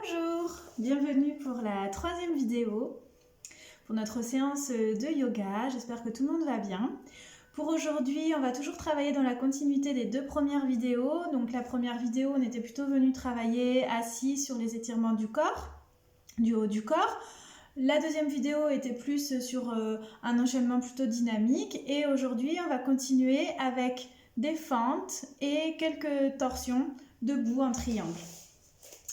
Bonjour, bienvenue pour la troisième vidéo pour notre séance de yoga. J'espère que tout le monde va bien. Pour aujourd'hui, on va toujours travailler dans la continuité des deux premières vidéos. Donc la première vidéo, on était plutôt venu travailler assis sur les étirements du corps, du haut du corps. La deuxième vidéo était plus sur un enchaînement plutôt dynamique. Et aujourd'hui, on va continuer avec des fentes et quelques torsions debout en triangle.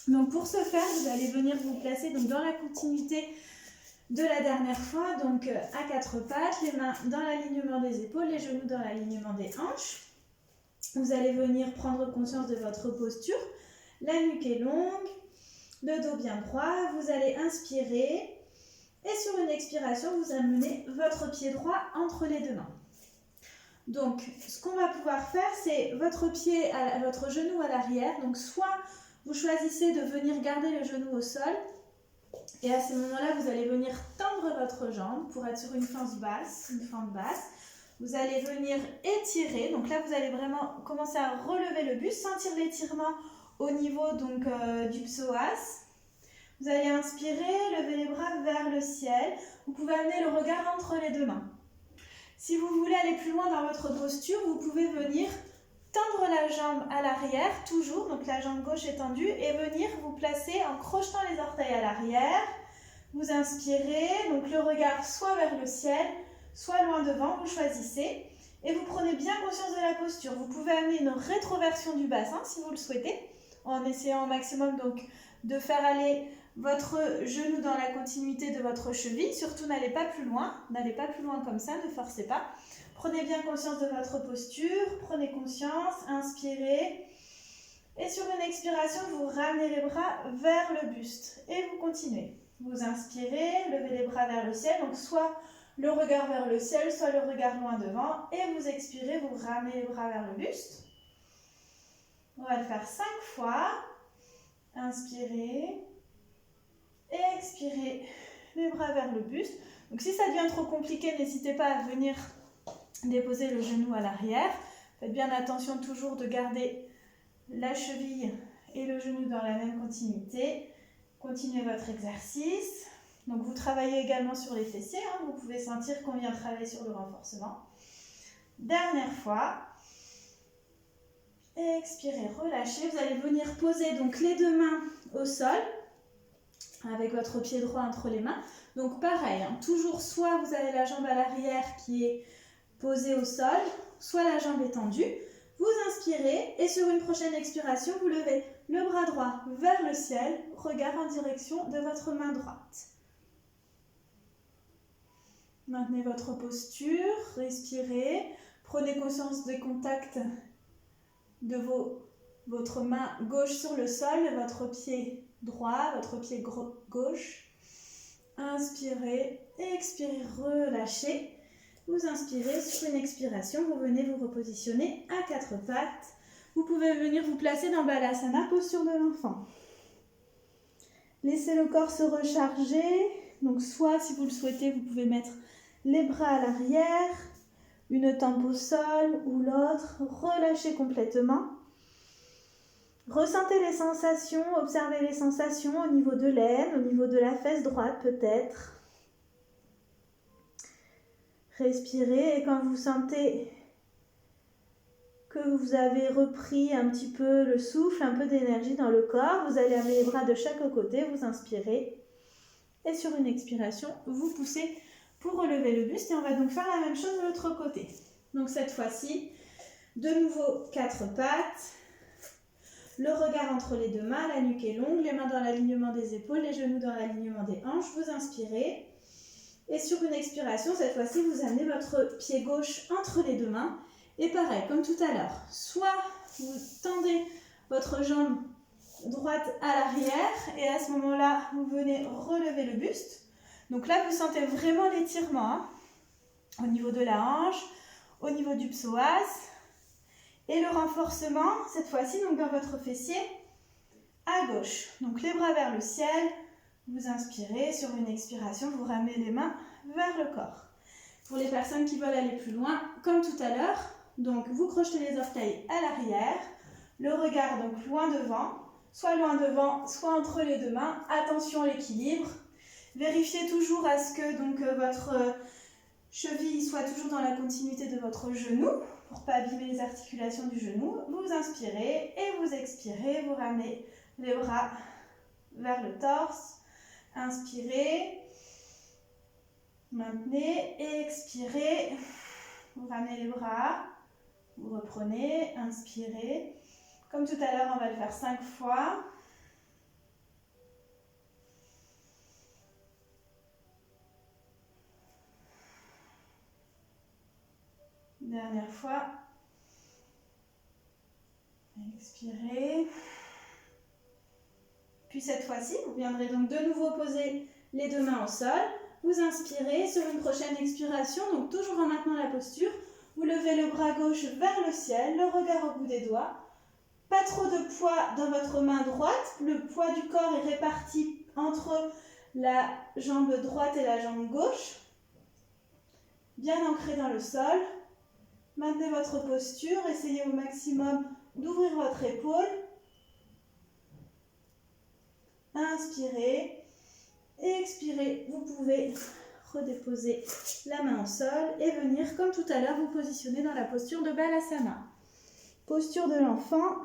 Donc pour ce faire, vous allez venir vous placer donc dans la continuité de la dernière fois, donc à quatre pattes, les mains dans l'alignement des épaules, les genoux dans l'alignement des hanches. Vous allez venir prendre conscience de votre posture, la nuque est longue, le dos bien droit, vous allez inspirer et sur une expiration, vous amenez votre pied droit entre les deux mains. Donc ce qu'on va pouvoir faire, c'est votre genou à l'arrière, donc soit vous choisissez de venir garder le genou au sol et à ce moment-là, vous allez venir tendre votre jambe pour être sur une fente basse. Vous allez venir étirer. Donc là, vous allez vraiment commencer à relever le buste, sentir l'étirement au niveau donc, du psoas. Vous allez inspirer, lever les bras vers le ciel. Vous pouvez amener le regard entre les deux mains. Si vous voulez aller plus loin dans votre posture, vous pouvez venir tendre la jambe à l'arrière, toujours, donc la jambe gauche étendue, et venir vous placer en crochetant les orteils à l'arrière. Vous inspirez, donc le regard soit vers le ciel, soit loin devant, vous choisissez. Et vous prenez bien conscience de la posture. Vous pouvez amener une rétroversion du bassin si vous le souhaitez, en essayant au maximum donc de faire aller votre genou dans la continuité de votre cheville. Surtout, n'allez pas plus loin comme ça, ne forcez pas. Prenez bien conscience de votre posture, prenez conscience, inspirez. Et sur une expiration, vous ramenez les bras vers le buste et vous continuez. Vous inspirez, levez les bras vers le ciel, donc soit le regard vers le ciel, soit le regard loin devant. Et vous expirez, vous ramenez les bras vers le buste. On va le faire 5 fois. Inspirez, expirez, les bras vers le buste. Donc si ça devient trop compliqué, n'hésitez pas à venir déposer le genou à l'arrière. Faites bien attention toujours de garder la cheville et le genou dans la même continuité. Continuez votre exercice. Donc vous travaillez également sur les fessiers. Vous pouvez sentir qu'on vient travailler sur le renforcement. Dernière fois. Expirez, relâchez. Vous allez venir poser donc les deux mains au sol avec votre pied droit entre les mains. Donc pareil, toujours soit vous avez la jambe à l'arrière qui est posée au sol, soit la jambe étendue. Vous inspirez et sur une prochaine expiration, vous levez le bras droit vers le ciel, regard en direction de votre main droite. Maintenez votre posture, respirez, prenez conscience des contacts de votre main gauche sur le sol, votre pied droit, votre pied gauche. Inspirez, expirez, relâchez. Vous inspirez, sur une expiration, vous venez vous repositionner à quatre pattes. Vous pouvez venir vous placer dans Balasana, posture de l'enfant. Laissez le corps se recharger. Donc soit, si vous le souhaitez, vous pouvez mettre les bras à l'arrière, une tempe au sol ou l'autre. Relâchez complètement. Ressentez les sensations, observez les sensations au niveau de l'aine, au niveau de la fesse droite peut-être. Respirez et quand vous sentez que vous avez repris un petit peu le souffle, un peu d'énergie dans le corps, vous allez amener les bras de chaque côté, vous inspirez et sur une expiration, vous poussez pour relever le buste et on va donc faire la même chose de l'autre côté. Donc cette fois-ci, de nouveau quatre pattes, le regard entre les deux mains, la nuque est longue, les mains dans l'alignement des épaules, les genoux dans l'alignement des hanches, vous inspirez. Et sur une expiration, cette fois-ci, vous amenez votre pied gauche entre les deux mains. Et pareil, comme tout à l'heure, soit vous tendez votre jambe droite à l'arrière et à ce moment-là, vous venez relever le buste. Donc là, vous sentez vraiment l'étirement au niveau de la hanche, au niveau du psoas. Et le renforcement, cette fois-ci, donc dans votre fessier à gauche. Donc les bras vers le ciel. Vous inspirez, sur une expiration, vous ramenez les mains vers le corps. Pour les personnes qui veulent aller plus loin, comme tout à l'heure, donc vous crochetez les orteils à l'arrière, le regard donc loin devant, soit loin devant, soit entre les deux mains. Attention à l'équilibre. Vérifiez toujours à ce que donc, votre cheville soit toujours dans la continuité de votre genou pour ne pas abîmer les articulations du genou. Vous inspirez et vous expirez. Vous ramenez les bras vers le torse. Inspirez. Maintenez et expirez. Vous ramenez les bras. Vous reprenez. Inspirez. Comme tout à l'heure, on va le faire 5 fois. Dernière fois. Expirez. Puis cette fois-ci, vous viendrez donc de nouveau poser les deux mains au sol. Vous inspirez sur une prochaine expiration, donc toujours en maintenant la posture. Vous levez le bras gauche vers le ciel, le regard au bout des doigts. Pas trop de poids dans votre main droite. Le poids du corps est réparti entre la jambe droite et la jambe gauche. Bien ancré dans le sol. Maintenez votre posture. Essayez au maximum d'ouvrir votre épaule. Inspirez. Et expirez. Vous pouvez redéposer la main au sol et venir, comme tout à l'heure, vous positionner dans la posture de Balasana. Posture de l'enfant.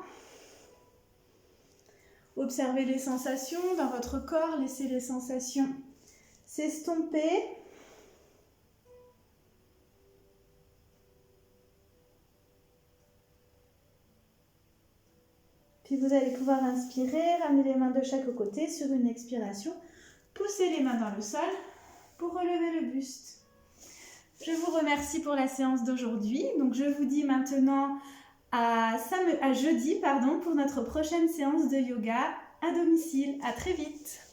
Observez les sensations dans votre corps. Laissez les sensations s'estomper. Puis vous allez pouvoir inspirer, ramener les mains de chaque côté sur une expiration. Poussez les mains dans le sol pour relever le buste. Je vous remercie pour la séance d'aujourd'hui. Donc je vous dis maintenant à jeudi pour notre prochaine séance de yoga à domicile. À très vite.